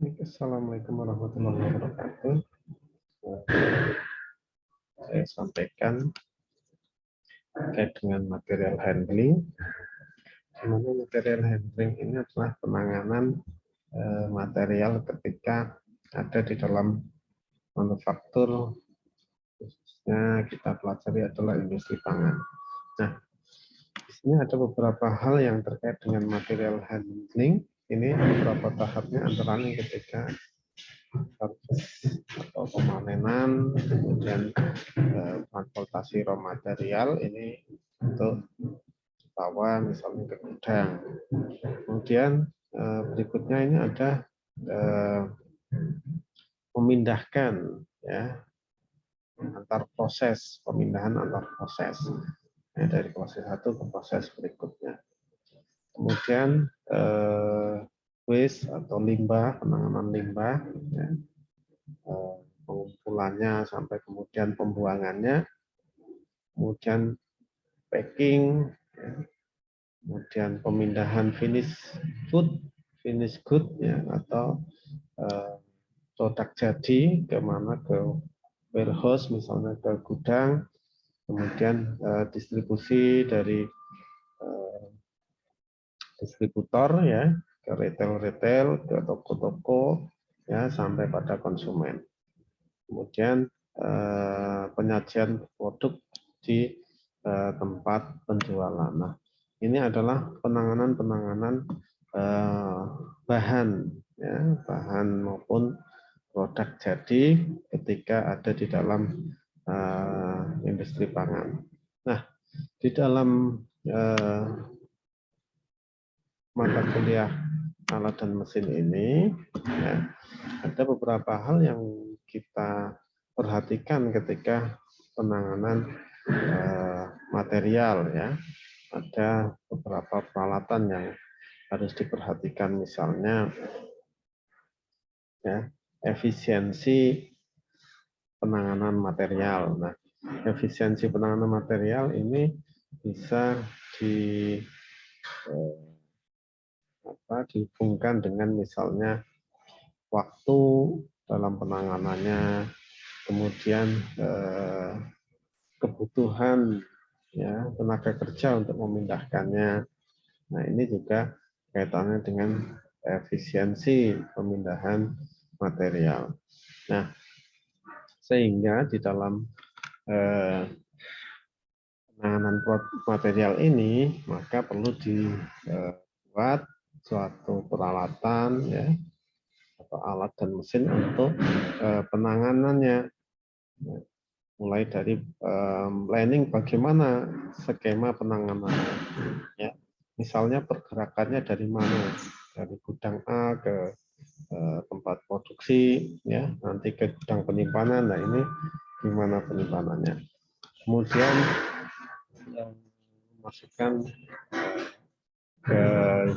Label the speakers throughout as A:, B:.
A: Assalamualaikum warahmatullahi wabarakatuh. Saya sampaikan terkait dengan material handling. Di mana material handling ini adalah penanganan material ketika ada di dalam manufaktur, khususnya kita pelajari adalah industri pangan. Nah, di sini ada beberapa hal yang terkait dengan material handling. Ini beberapa tahapnya, antara lain ketika atau pemanenan, kemudian transportasi raw material ini untuk bawa misalnya ke gudang. Kemudian berikutnya ini ada memindahkan, ya, antar proses, pemindahan antar proses, ya, dari proses satu ke proses berikutnya. Kemudian waste atau limbah, penanganan limbah, ya, pengumpulannya sampai kemudian pembuangannya, kemudian packing, ya, kemudian pemindahan finish good, ya, atau produk jadi kemana, ke warehouse misalnya, ke gudang, kemudian distribusi dari distributor, ya, ke retail, ke toko-toko, ya, sampai pada konsumen. Kemudian penyajian produk di tempat penjualan. Nah, ini adalah penanganan bahan, ya, bahan maupun produk jadi ketika ada di dalam industri pangan. Nah, di dalam mata kuliah alat dan mesin ini, ya, ada beberapa hal yang kita perhatikan ketika penanganan material, ya. Ada beberapa peralatan yang harus diperhatikan, misalnya, ya, efisiensi penanganan material. Nah, efisiensi penanganan material ini bisa dihubungkan dengan misalnya waktu dalam penanganannya, kemudian kebutuhan, ya, tenaga kerja untuk memindahkannya. Nah, ini juga kaitannya dengan efisiensi pemindahan material. Nah, sehingga di dalam penanganan material ini maka perlu dibuat suatu peralatan, ya, atau alat dan mesin untuk penanganannya. Mulai dari planning bagaimana skema penanganannya, ya. Misalnya pergerakannya dari mana, dari gudang A ke tempat produksi, ya, nanti ke gudang penyimpanan. Nah, ini gimana penyimpanannya. Kemudian masukkan ke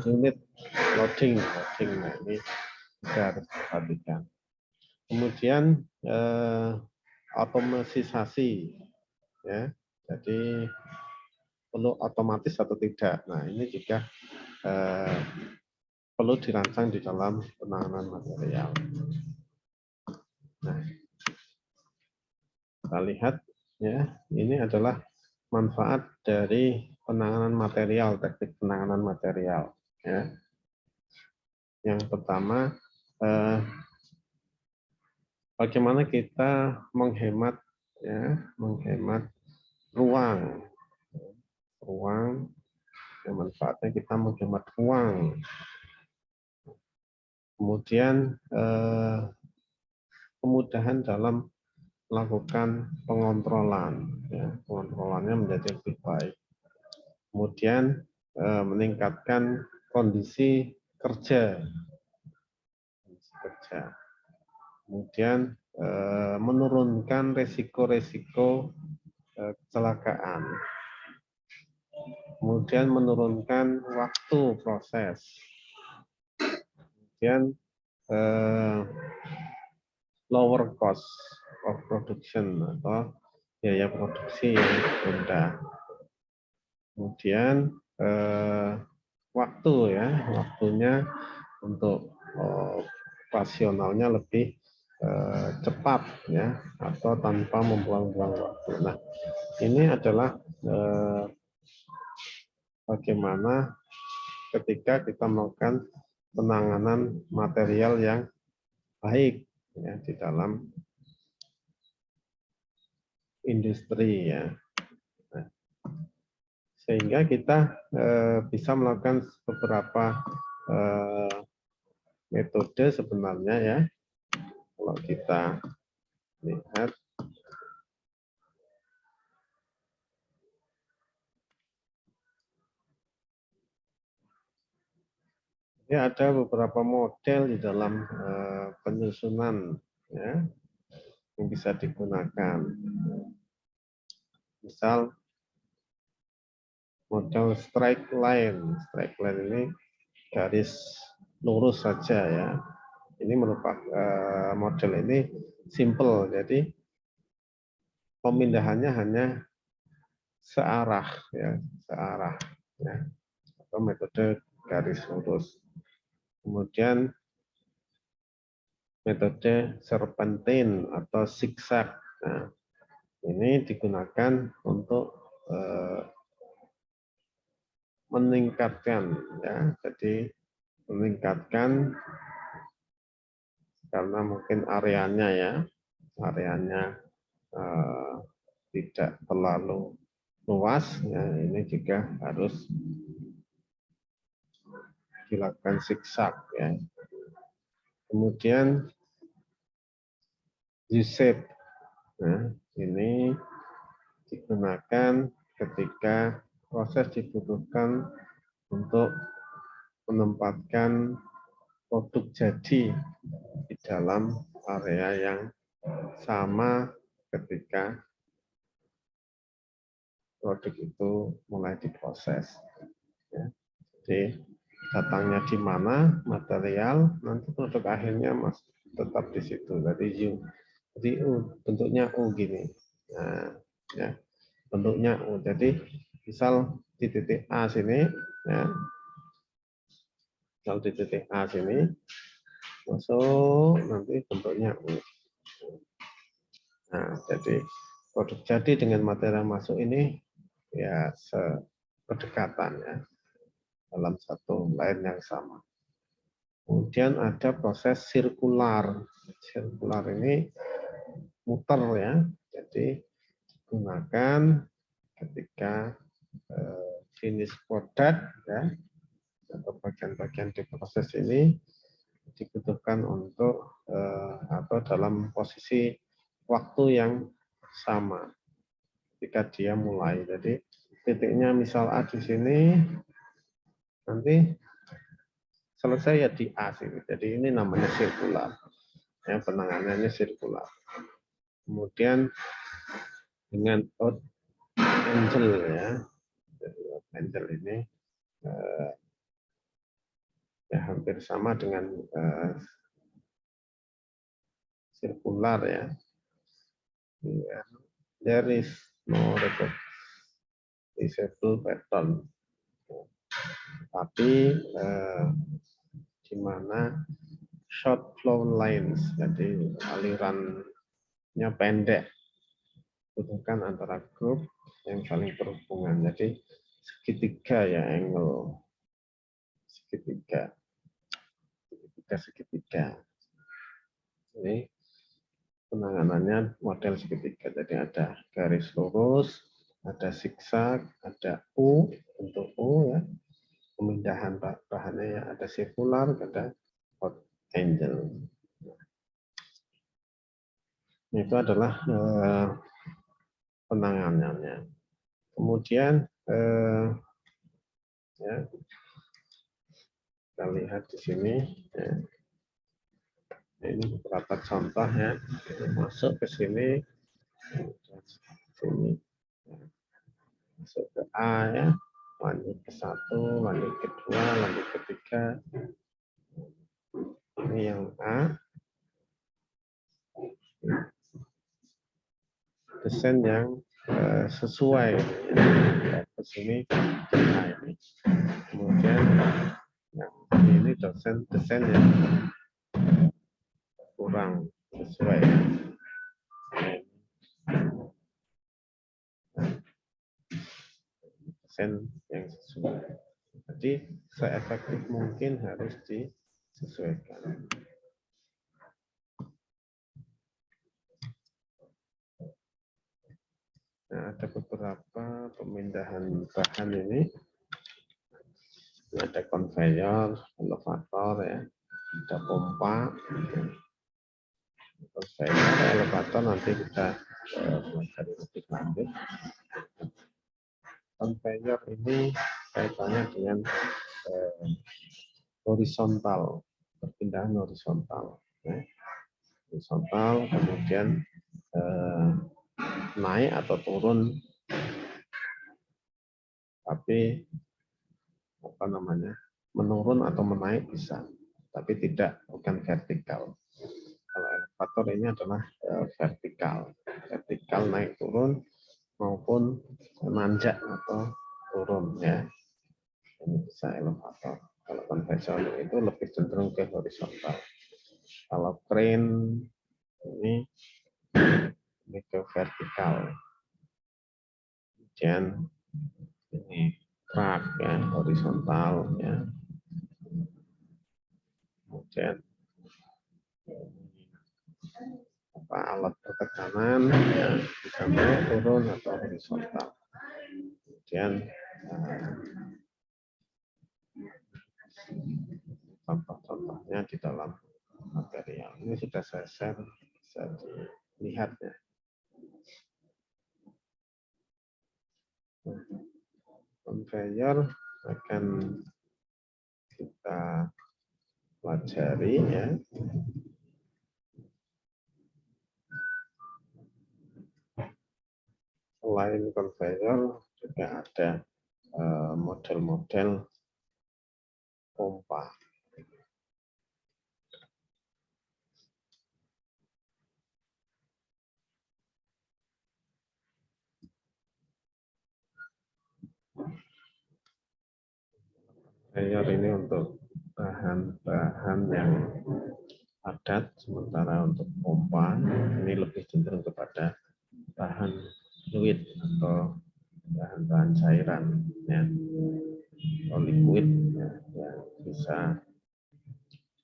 A: unit loading. Nah, ini juga harus diperhatikan. Kemudian otomatisasi, ya, jadi perlu otomatis atau tidak. Nah, ini juga perlu dirancang di dalam penanganan material. Nah, kita lihat, ya, ini adalah manfaat dari penanganan material, teknik penanganan material, ya. Yang pertama, bagaimana kita menghemat, ya, menghemat ruang, yang manfaatnya kita menghemat uang. Kemudian kemudahan dalam melakukan pengontrolan, ya, pengontrolannya menjadi lebih baik. Kemudian meningkatkan kondisi kerja. Kemudian menurunkan resiko-resiko kecelakaan. Kemudian menurunkan waktu proses. Kemudian lower cost of production atau biaya produksi yang rendah. Kemudian waktu, ya, waktunya untuk operasionalnya lebih cepat ya, atau tanpa membuang-buang waktu. Nah, ini adalah bagaimana ketika kita melakukan penanganan material yang baik ya, di dalam industri ya. Nah, sehingga kita bisa melakukan beberapa metode sebenarnya ya. Kalau kita lihat, ya ada beberapa model di dalam penyusunan ya, yang bisa digunakan. Misal model straight line ini garis lurus saja ya. Ini merupakan model ini simple, jadi pemindahannya hanya searah ya, searah ya, atau metode garis lurus. Kemudian metode serpentine atau zigzag. Nah, ini digunakan untuk meningkatkan ya, jadi meningkatkan karena mungkin areanya tidak terlalu luas ya, ini juga harus dilakukan zigzag ya. Kemudian U-shape, nah, ini digunakan ketika proses dibutuhkan untuk menempatkan produk jadi di dalam area yang sama ketika produk itu mulai diproses. Ya. Jadi datangnya di mana material, nanti produk akhirnya tetap di situ. Jadi U, bentuknya U gini. Nah, ya, bentuknya U. Jadi misal di titik A sini, ya, misal di titik A sini masuk, nanti bentuknya U. Nah, jadi produk jadi dengan material masuk ini ya berdekatan ya, dalam satu line yang sama. Kemudian ada proses sirkular. Sirkular ini muter ya, jadi digunakan ketika finish product ya, atau bagian-bagian di proses ini dibutuhkan untuk atau dalam posisi waktu yang sama ketika dia mulai. Jadi titiknya misal A di sini, nanti selesai ya di A sini. Jadi ini namanya sirkular. Ya, penanganannya sirkular. Kemudian dengan out angle ya, jadi out angle ini ya hampir sama dengan sirkular ya. There is no recognizable pattern. Tapi di mana short flow lines, jadi alirannya pendek, butuhkan antara grup yang saling berhubungan. Jadi segitiga ya, angle segitiga. Ini penanganannya model segitiga. Jadi ada garis lurus, ada zigzag, ada U untuk U ya. Pemindahan bahannya ya, ada sirkular, ada out angle. Itu adalah penanganannya. Kemudian ya, kita lihat di sini ya. Ini beberapa contoh ya, masuk ke sini, masuk ke A ya, lanjut ke 1, lanjut ke 2, lanjut ke 3. Ini yang A. Desain yang sesuai ke sini. Kemudian yang ini desain yang kurang sesuai. Persen yang sesuai. Jadi seefektif mungkin harus disesuaikan. Nah, ada beberapa pemindahan bahan ini. Ada konveyor, elevator, ya, ada pompa, konveyor, elevator nanti kita belajar lebih lanjut. Konveyor ini kaitannya dengan horizontal, perpindahan horizontal. Ya. Horizontal, kemudian naik atau turun, tapi apa namanya, menurun atau menaik bisa, tapi tidak bukan vertikal. Kalau elevator ini adalah vertikal, vertikal naik turun maupun nanjak atau turun, ya. Ini bisa elevator. Kalau konvensional itu lebih cenderung ke horizontal. Kalau crane ini ke vertikal. Kemudian ini truk, ya, horizontal, ya. Kemudian alat pertekanan, ya, bisa naik turun atau horizontal. Kemudian contoh-contohnya di dalam material ini sudah saya share, bisa dilihat, ya. Konveyor akan kita pelajari, ya. Selain konveyor juga ada model-model pompa. Konveyor ini untuk bahan-bahan yang padat, sementara untuk pompa ini lebih cenderung kepada bahan fluid atau bahan-bahan cairan, ya, atau liquid, ya, yang bisa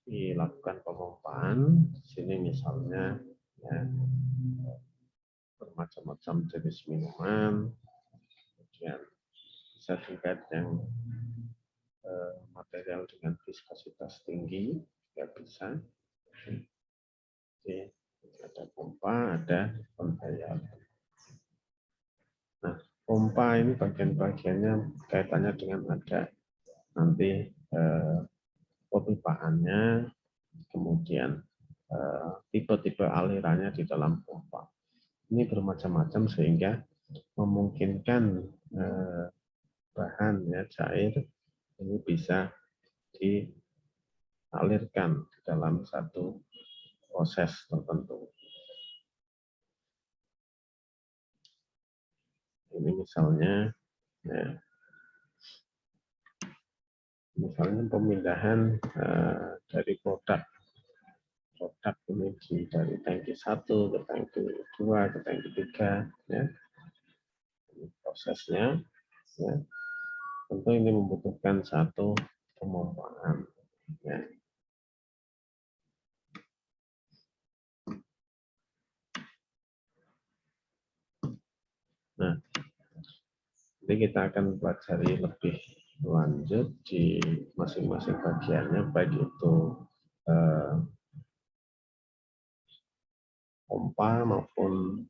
A: dilakukan pemompaan. Di sini misalnya, ya, bermacam-macam jenis minuman, kemudian bisa juga yang material dengan viskositas tinggi, ya bisa. Jadi ada pompa, ada konveyor. Nah, pompa ini bagian-bagiannya kaitannya dengan ada nanti pepipaannya, kemudian tipe-tipe alirannya di dalam pompa. Ini bermacam-macam sehingga memungkinkan bahan, ya, cair ini bisa dialirkan di dalam satu proses tertentu. Ini misalnya, ya, misalnya pemindahan dari produk ini dari tangki 1 ke tangki 2 ke tangki 3, ya. Ini prosesnya, ya. Tentu ini membutuhkan satu pemompaan, ya. Nah, jadi kita akan pelajari lebih lanjut di masing-masing bagiannya, baik itu pompa maupun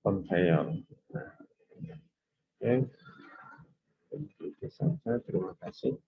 A: konveyor. Nah, oke, itu saja. Terima kasih.